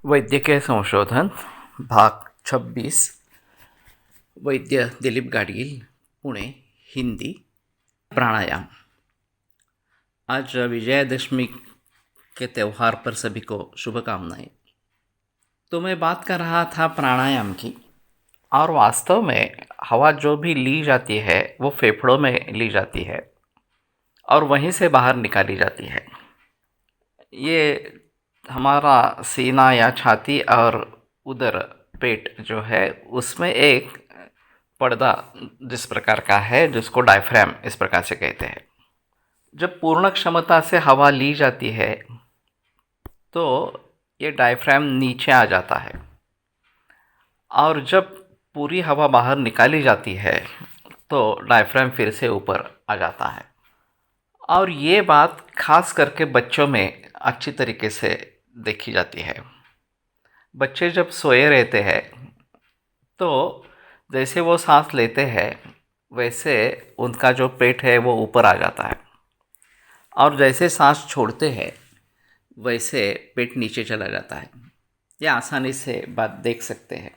वैद्यकीय संशोधन भाग 26 वैद्य दिलीप गाडगील पुणे हिंदी प्राणायाम। आज विजयादशमी के त्यौहार पर सभी को शुभकामनाएं। तो मैं बात कर रहा था प्राणायाम की, और वास्तव में हवा जो भी ली जाती है वो फेफड़ों में ली जाती है और वहीं से बाहर निकाली जाती है। ये हमारा सीना या छाती और उदर पेट जो है उसमें एक पर्दा जिस प्रकार का है, जिसको डायफ्राम इस प्रकार से कहते हैं। जब पूर्ण क्षमता से हवा ली जाती है तो ये डायफ्राम नीचे आ जाता है, और जब पूरी हवा बाहर निकाली जाती है तो डायफ्राम फिर से ऊपर आ जाता है। और ये बात खास करके बच्चों में अच्छी तरीके से देखी जाती है। बच्चे जब सोए रहते हैं तो जैसे वो सांस लेते हैं वैसे उनका जो पेट है वो ऊपर आ जाता है, और जैसे सांस छोड़ते हैं वैसे पेट नीचे चला जाता है। ये आसानी से बात देख सकते हैं।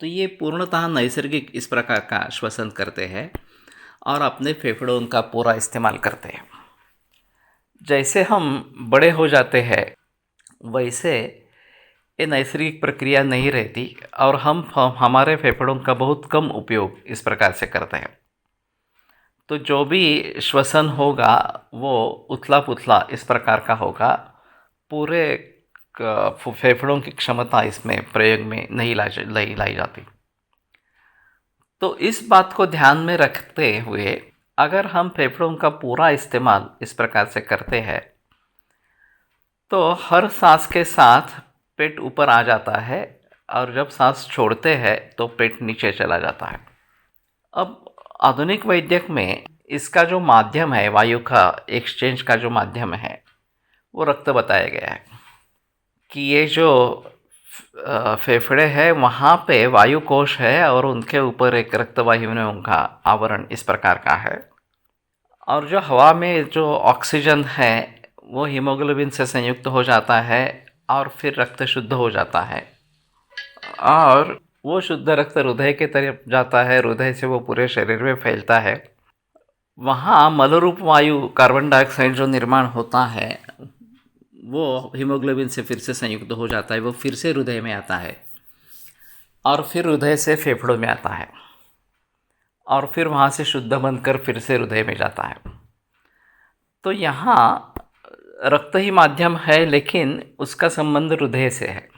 तो ये पूर्णतः नैसर्गिक इस प्रकार का श्वसन करते हैं और अपने फेफड़ों का पूरा इस्तेमाल करते हैं। जैसे हम बड़े हो जाते हैं वैसे ये नैसर्गिक प्रक्रिया नहीं रहती और हम हमारे फेफड़ों का बहुत कम उपयोग इस प्रकार से करते हैं। तो जो भी श्वसन होगा वो उथला पुथला इस प्रकार का होगा। पूरे फेफड़ों की क्षमता इसमें प्रयोग में नहीं लाई जाती। तो इस बात को ध्यान में रखते हुए अगर हम फेफड़ों का पूरा इस्तेमाल इस प्रकार से करते हैं तो हर सांस के साथ पेट ऊपर आ जाता है, और जब सांस छोड़ते हैं तो पेट नीचे चला जाता है। अब आधुनिक वैद्यक में इसका जो माध्यम है, वायु का एक्सचेंज का जो माध्यम है वो रक्त बताया गया है कि ये जो फेफड़े हैं वहाँ पे वायु कोश है और उनके ऊपर एक रक्तवाहिनियों का आवरण इस प्रकार का है, और जो हवा में जो ऑक्सीजन है वो हीमोग्लोबिन से संयुक्त हो जाता है और फिर रक्त शुद्ध हो जाता है, और वो शुद्ध रक्त हृदय के तरफ जाता है। हृदय से वो पूरे शरीर में फैलता है। वहाँ मलरूप वायु कार्बन डाइऑक्साइड जो निर्माण होता है वो हीमोग्लोबिन से फिर से संयुक्त हो जाता है, वो फिर से हृदय में आता है और फिर हृदय से फेफड़ों में आता है और फिर वहाँ से शुद्ध बनकर फिर से हृदय में जाता है। तो यहाँ रक्त ही माध्यम है, लेकिन उसका संबंध हृदय से है।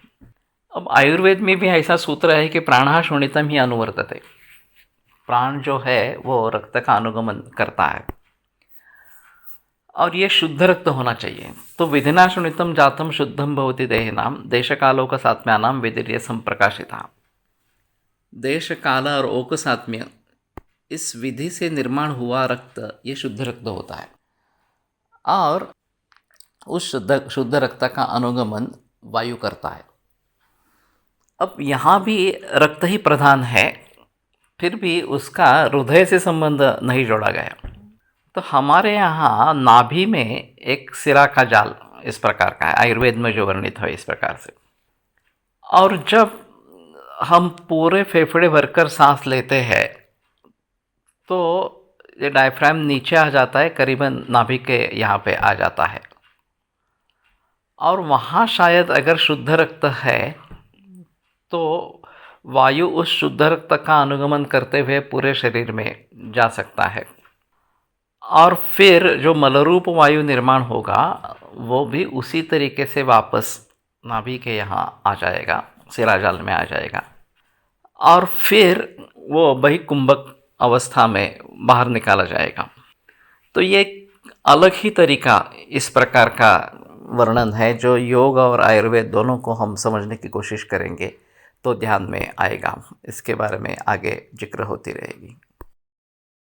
अब आयुर्वेद में भी ऐसा सूत्र है कि प्राणः शोणितम ही अनुवर्तते। प्राण जो है वो रक्त का अनुगमन करता है और ये शुद्ध रक्त होना चाहिए। तो विधिना शोणितम जातम शुद्धम भवति देहिनाम देशकालोक सात्म्यानाम विधिर्य संप्रकाशिता। देश काल और ओक सात्म्य इस विधि से निर्माण हुआ रक्त ये शुद्ध रक्त होता है, और उस शुद्ध रक्त का अनुगमन वायु करता है। अब यहाँ भी रक्त ही प्रधान है, फिर भी उसका हृदय से संबंध नहीं जोड़ा गया। तो हमारे यहाँ नाभि में एक सिरा का जाल इस प्रकार का है, आयुर्वेद में जो वर्णित है इस प्रकार से। और जब हम पूरे फेफड़े भरकर सांस लेते हैं तो ये डायफ्राम नीचे आ जाता है, करीबन नाभि के यहाँ पे आ जाता है, और वहाँ शायद अगर शुद्ध रक्त है तो वायु उस शुद्ध रक्त का अनुगमन करते हुए पूरे शरीर में जा सकता है, और फिर जो मलरूप वायु निर्माण होगा वो भी उसी तरीके से वापस नाभि के यहाँ आ जाएगा, सिराजाल में आ जाएगा, और फिर वो बहिकुंभक अवस्था में बाहर निकाला जाएगा। तो ये अलग ही तरीका इस प्रकार का वर्णन है जो योग और आयुर्वेद दोनों को हम समझने की कोशिश करेंगे तो ध्यान में आएगा। इसके बारे में आगे जिक्र होती रहेगी।